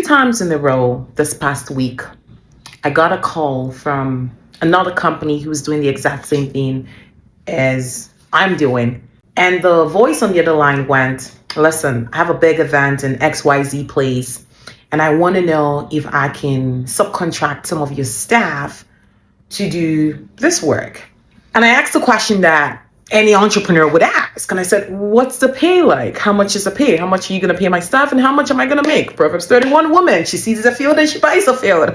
times in a row this past week, I got a call from another company who was doing the exact same thing as I'm doing. And the voice on the other line went, listen, I have a big event in XYZ place, and I want to know if I can subcontract some of your staff to do this work. And I asked the question that any entrepreneur would ask. And I said, what's the pay like? How much is the pay? How much are you going to pay my staff? And how much am I going to make? Proverbs 31 woman, she sees a field and she buys a field.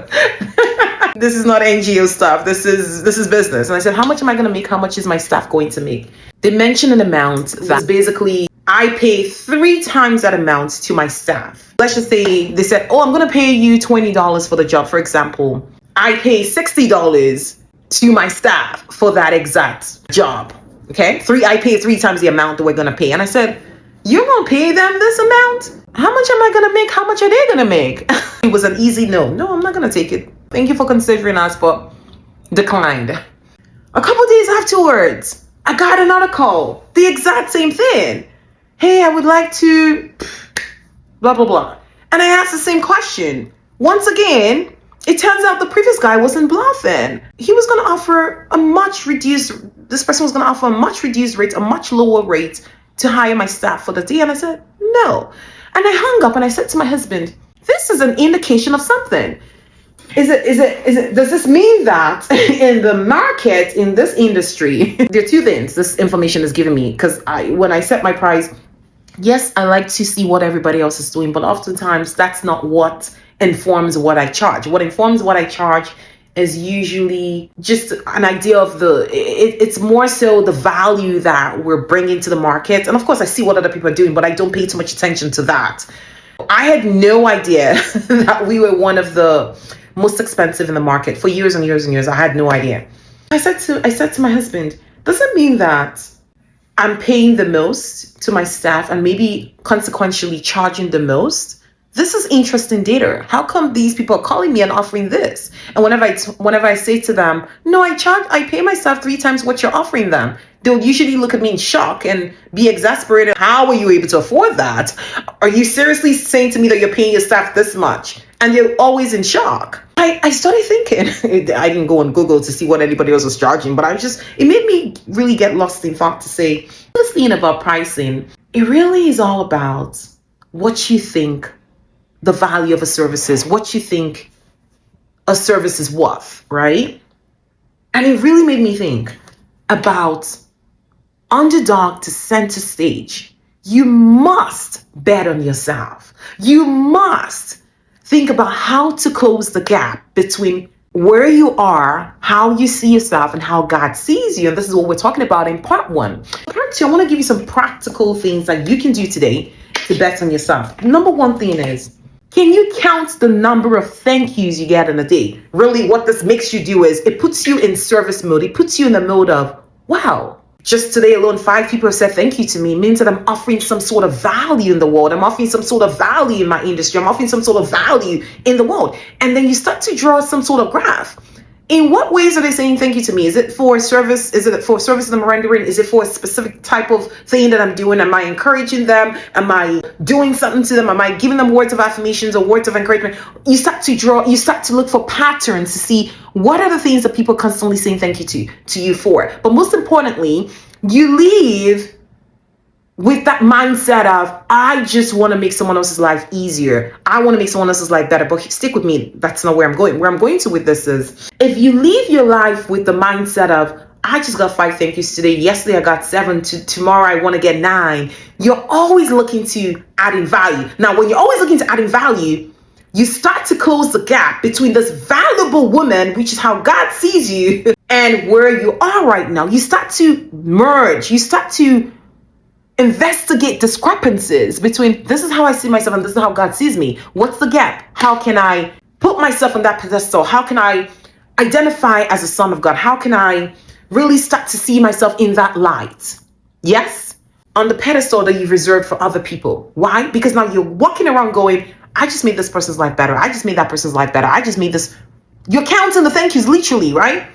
This is not NGO stuff. This is business. And I said, how much am I going to make? How much is my staff going to make? They mentioned an amount that basically I pay 3 times that amount to my staff. Let's just say they said, oh, I'm going to pay you $20 for the job. For example, I pay $60 to my staff for that exact job. Okay, I pay 3 times the amount that we're going to pay. And I said, you're going to pay them this amount? How much am I going to make? How much are they going to make? It was an easy no. No, I'm not going to take it. Thank you for considering us, but declined. A couple days afterwards, I got another call. The exact same thing. Hey, I would like to blah, blah, blah. And I asked the same question. Once again, it turns out the previous guy wasn't bluffing. He was going to offer this person was going to offer a much reduced rate, a much lower rate to hire my staff for the day. And I said, no. And I hung up and I said to my husband, this is an indication of something. Does this mean that in the market, in this industry, there are 2 things this information is giving me? Because when I set my price, yes, I like to see what everybody else is doing, but oftentimes that's not what informs what I charge. What informs what I charge is usually just an idea of it's more so the value that we're bringing to the market. And of course, I see what other people are doing, but I don't pay too much attention to that. I had no idea that we were one of the most expensive in the market for years and years and years. I had no idea. I said to my husband, does it mean that I'm paying the most to my staff and maybe consequentially charging the most? This is interesting data. How come these people are calling me and offering this? And whenever I say to them, no, I pay my staff 3 times what you're offering them, they'll usually look at me in shock and be exasperated. How are you able to afford that? Are you seriously saying to me that you're paying your staff this much? And they're always in shock. I started thinking, I didn't go on Google to see what anybody else was charging, but it made me really get lost in thought to say, this thing about pricing, it really is all about what you think the value of a service is, what you think a service is worth, right? And it really made me think about underdog to center stage. You must bet on yourself. You must think about how to close the gap between where you are, how you see yourself, and how God sees you. And this is what we're talking about in part 1. Part 2, I want to give you some practical things that you can do today to bet on yourself. Number 1 thing is, can you count the number of thank yous you get in a day? Really, what this makes you do is it puts you in service mode. It puts you in the mode of, wow, just today alone, 5 people have said thank you to me. It means that I'm offering some sort of value in the world. I'm offering some sort of value in my industry. I'm offering some sort of value in the world. And then you start to draw some sort of graph. In what ways are they saying thank you to me? Is it for service? Is it for service that I'm rendering? Is it for a specific type of thing that I'm doing? Am I encouraging them? Am I doing something to them? Am I giving them words of affirmations or words of encouragement? You start to look for patterns to see what are the things that people are constantly saying thank you to you for. But most importantly, you leave with that mindset of, I just want to make someone else's life easier. I want to make someone else's life better. But stick with me. That's not where I'm going. Where I'm going to with this is, if you leave your life with the mindset of, I just got 5 thank yous today. Yesterday I got 7. Tomorrow I want to get 9. You're always looking to adding value. Now, when you're always looking to adding value, you start to close the gap between this valuable woman, which is how God sees you, and where you are right now. You start to merge. You start to investigate discrepancies between this is how I see myself and this is how God sees me. What's the gap? How can I put myself on that pedestal? How can I identify as a son of God? How can I really start to see myself in that light? Yes, on the pedestal that you've reserved for other people. Why? Because now you're walking around going, I just made this person's life better. I just made that person's life better. I just made this. You're counting the thank yous literally, right?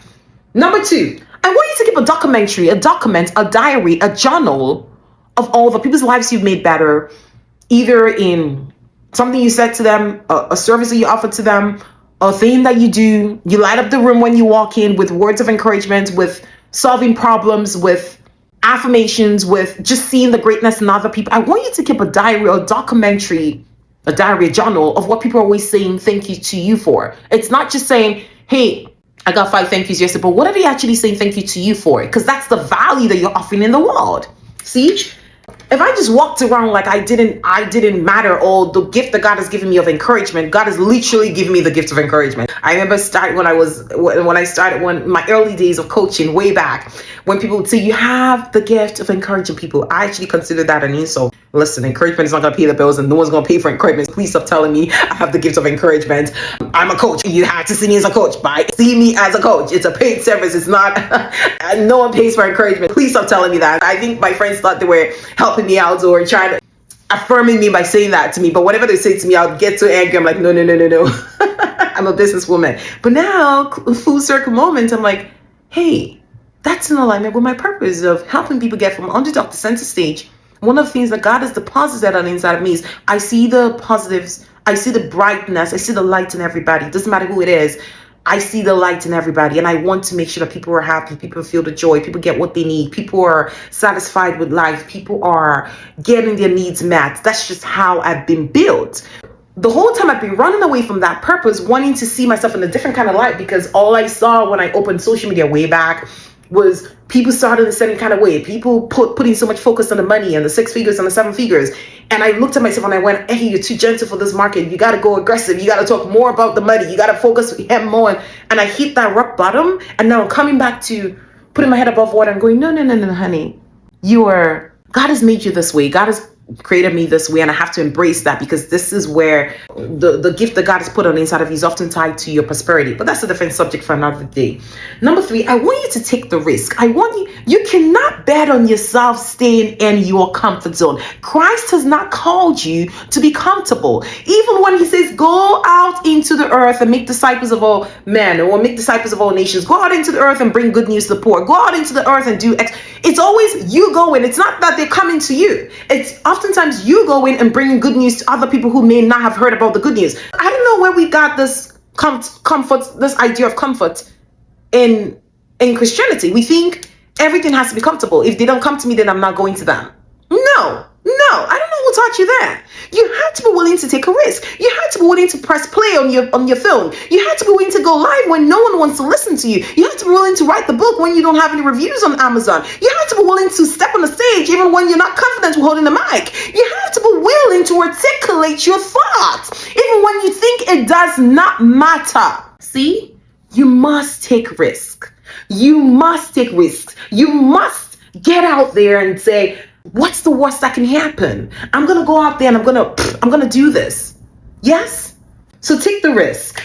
Number 2, I want you to keep a document, a diary, a journal of all the people's lives you've made better, either in something you said to them, a service that you offer to them, a thing that you do. You light up the room when you walk in with words of encouragement, with solving problems, with affirmations, with just seeing the greatness in other people. I want you to keep a diary or documentary, a diary, a journal of what people are always saying thank you to you for. It's not just saying, hey, I got 5 thank yous yesterday, but what are they actually saying thank you to you for? Because that's the value that you're offering in the world. See? If I just walked around like I didn't matter, or the gift that God has given me of encouragement, God has literally given me the gift of encouragement. I remember when my early days of coaching way back, when people would say you have the gift of encouraging people, I actually consider that an insult. Listen, encouragement is not going to pay the bills, and no one's going to pay for encouragement. Please stop telling me I have the gift of encouragement. I'm a coach. You have to see me as a coach. Bye. See me as a coach. It's a paid service. It's not. No one pays for encouragement. Please stop telling me that. I think my friends thought they were helping me out or trying to affirming me by saying that to me. But whatever they say to me, I'll get so angry. I'm like, no. I'm a businesswoman. But now, full circle moment, I'm like, hey, that's in alignment with my purpose of helping people get from underdog to center stage. One of the things that God has deposited on the inside of me is I see the positives, I see the brightness, I see the light in everybody. It doesn't matter who it is. I see the light in everybody, and I want to make sure that people are happy, people feel the joy, people get what they need, people are satisfied with life, people are getting their needs met. That's just how I've been built. The whole time I've been running away from that purpose, wanting to see myself in a different kind of light, because all I saw when I opened social media way back was people started the same kind of way. People putting so much focus on the money and the 6 figures and the 7 figures. And I looked at myself and I went, hey, you're too gentle for this market. You got to go aggressive. You got to talk more about the money. You got to focus him more. And I hit that rock bottom. And now I'm coming back to putting my head above water and going, no, honey. God has made you this way. God has created me this way, and I have to embrace that, because this is where the gift that God has put on the inside of you is often tied to your prosperity. But that's a different subject for another day. Number 3, I want you to take the risk. You cannot bet on yourself staying in your comfort zone. Christ has not called you to be comfortable. Even when he says, go out into the earth and make disciples of all men, or make disciples of all nations, go out into the earth and bring good news to the poor, go out into the earth and do X. It's always you going. It's not that they're coming to you. It's oftentimes you going and bringing good news to other people who may not have heard about the good news. I don't know where we got this comfort, this idea of comfort in Christianity. We think everything has to be comfortable. If they don't come to me, then I'm not going to them. No. I don't know who taught you that. You have to be willing to take a risk. You have to be willing to press play on your film. You have to be willing to go live when no one wants to listen to you. You have to be willing to write the book when you don't have any reviews on Amazon. You have to be willing to step on the stage even when you're not confident with holding the mic. You have to be willing to articulate your thoughts even when you think it does not matter. See? You must take risk. You must take risks. You must get out there and say, what's the worst that can happen? I'm going to go out there and I'm going to do this. Yes? So take the risk.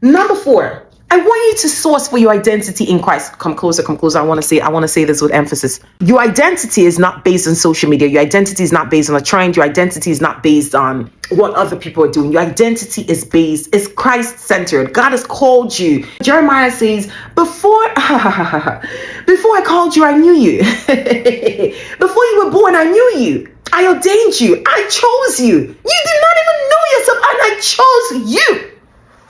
Number 4, I want you to source for your identity in Christ. Come closer. I want to say this with emphasis. Your identity is not based on social media. Your identity is not based on a trend. Your identity is not based on what other people are doing. Your identity is Christ-centered. God has called you. Jeremiah says, before I called you, I knew you. Before you were born, I knew you. I ordained you. I chose you. You did not even know yourself, and I chose you.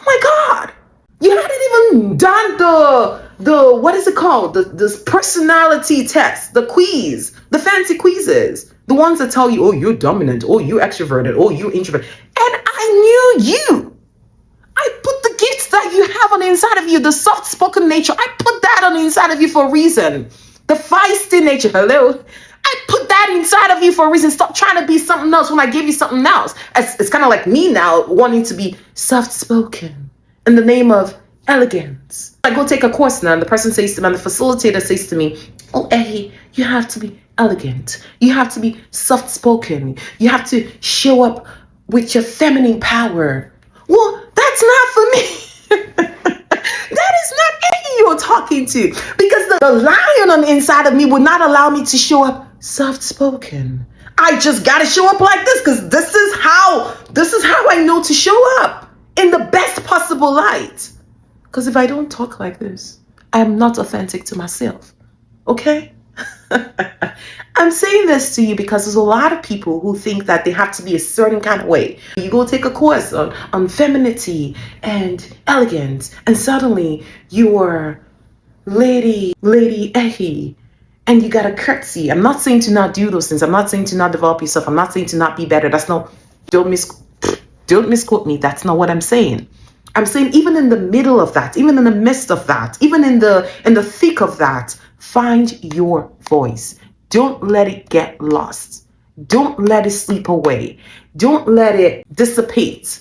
Oh my God. You hadn't even done the what is it called? This personality test, the quiz, the fancy quizzes, the ones that tell you, oh, you're dominant, oh, you're extroverted, oh, you're introverted. And I knew you. I put the gifts that you have on the inside of you, the soft-spoken nature, I put that on the inside of you for a reason. The feisty nature, hello. I put that inside of you for a reason. Stop trying to be something else when I give you something else. It's kind of like me now wanting to be soft-spoken in the name of elegance. I go take a course now, and the person says to me, and the facilitator says to me, oh, Ehi, you have to be elegant. You have to be soft-spoken. You have to show up with your feminine power. Well, that's not for me. That is not Ehi you're talking to, because the lion on the inside of me would not allow me to show up soft-spoken. I just got to show up like this, because this is how I know to show up in the best possible light. Because if I don't talk like this, I am not authentic to myself. Okay? I'm saying this to you because there's a lot of people who think that they have to be a certain kind of way. You go take a course on femininity and elegance, and suddenly you are Lady Ehi, and you got a curtsy. I'm not saying to not do those things. I'm not saying to not develop yourself. I'm not saying to not be better. That's not, don't mis, don't misquote me. That's not what I'm saying. I'm saying even in the middle of that, even in the midst of that, even in the thick of that, find your voice. Don't let it get lost. Don't let it sleep away. Don't let it dissipate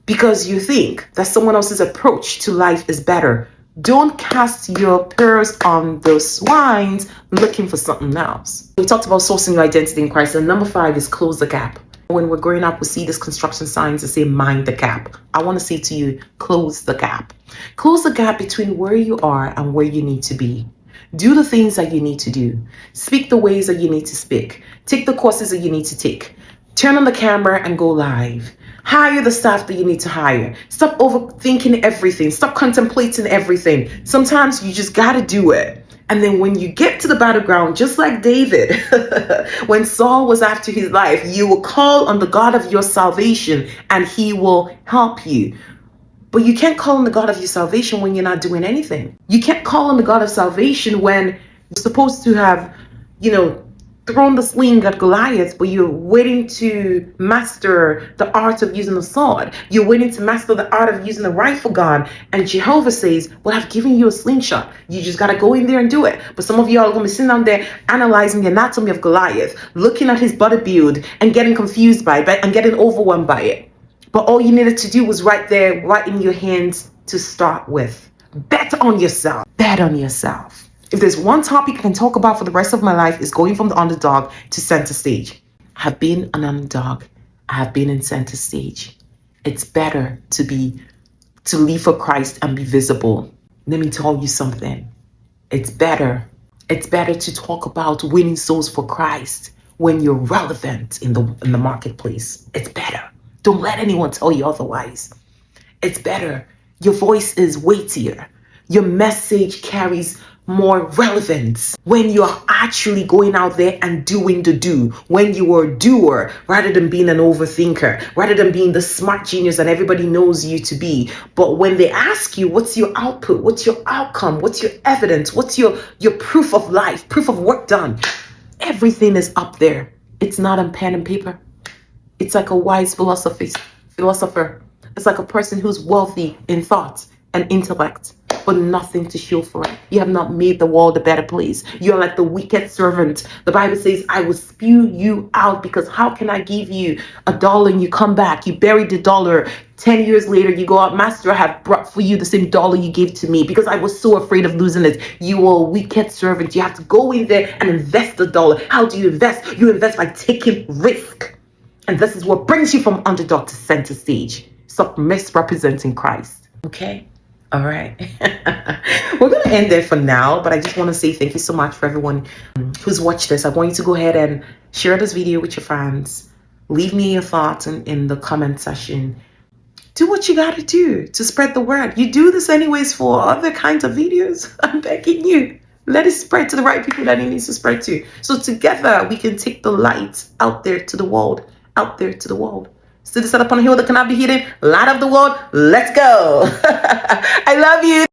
because you think that someone else's approach to life is better. Don't cast your pearls on the swines looking for something else. We talked about sourcing your identity in Christ, and number 5 is close the gap. When we're growing up, we see this construction signs that say mind the gap. I want to say to you, close the gap. Close the gap between where you are and where you need to be. Do the things that you need to do. Speak the ways that you need to speak. Take the courses that you need to take. Turn on the camera and go live. Hire the staff that you need to hire. Stop overthinking everything. Stop contemplating everything. Sometimes you just got to do it. And then when you get to the battleground, just like David, when Saul was after his life, you will call on the God of your salvation and he will help you. But you can't call on the God of your salvation when you're not doing anything. You can't call on the God of salvation when you're supposed to have, thrown the sling at Goliath, but you're waiting to master the art of using the sword. You're waiting to master the art of using the rifle gun. And Jehovah says, well, I've given you a slingshot. You just got to go in there and do it. But some of y'all are going to be sitting down there analyzing the anatomy of Goliath, looking at his body build and getting confused by it and getting overwhelmed by it. But all you needed to do was right there, right in your hands to start with. Bet on yourself. Bet on yourself. If there's one topic I can talk about for the rest of my life, is going from the underdog to center stage. I have been an underdog. I have been in center stage. It's better to live for Christ and be visible. Let me tell you something. It's better. It's better to talk about winning souls for Christ when you're relevant in the marketplace. It's better. Don't let anyone tell you otherwise. It's better. Your voice is weightier. Your message carries more relevance when you're actually going out there and doing the do. When you are a doer rather than being an overthinker, rather than being the smart genius that everybody knows you to be. But when they ask you, what's your output? What's your outcome? What's your evidence? What's your proof of life, proof of work done? Everything is up there. It's not on pen and paper. It's like a wise philosopher. It's like a person who's wealthy in thought and intellect, but nothing to show for it. You have not made the world a better place. You're like the wicked servant. The Bible says, I will spew you out, because how can I give you $1 and you come back? You buried the dollar. 10 years later, you go out, Master, I have brought for you the same $1 you gave to me because I was so afraid of losing it. You are a wicked servant. You have to go in there and invest the $1. How do you invest? You invest by taking risk. And this is what brings you from underdog to center stage. Stop misrepresenting Christ. Okay? All right. We're going to end there for now, but I just want to say thank you so much for everyone who's watched this. I want you to go ahead and share this video with your friends. Leave me your thoughts in the comment section. Do what you got to do to spread the word. You do this anyways for other kinds of videos. I'm begging you. Let it spread to the right people that it needs to spread to. So together we can take the light out there to the world. Out there to the world. City set up on a hill that cannot be hidden. Light of the world. Let's go. I love you.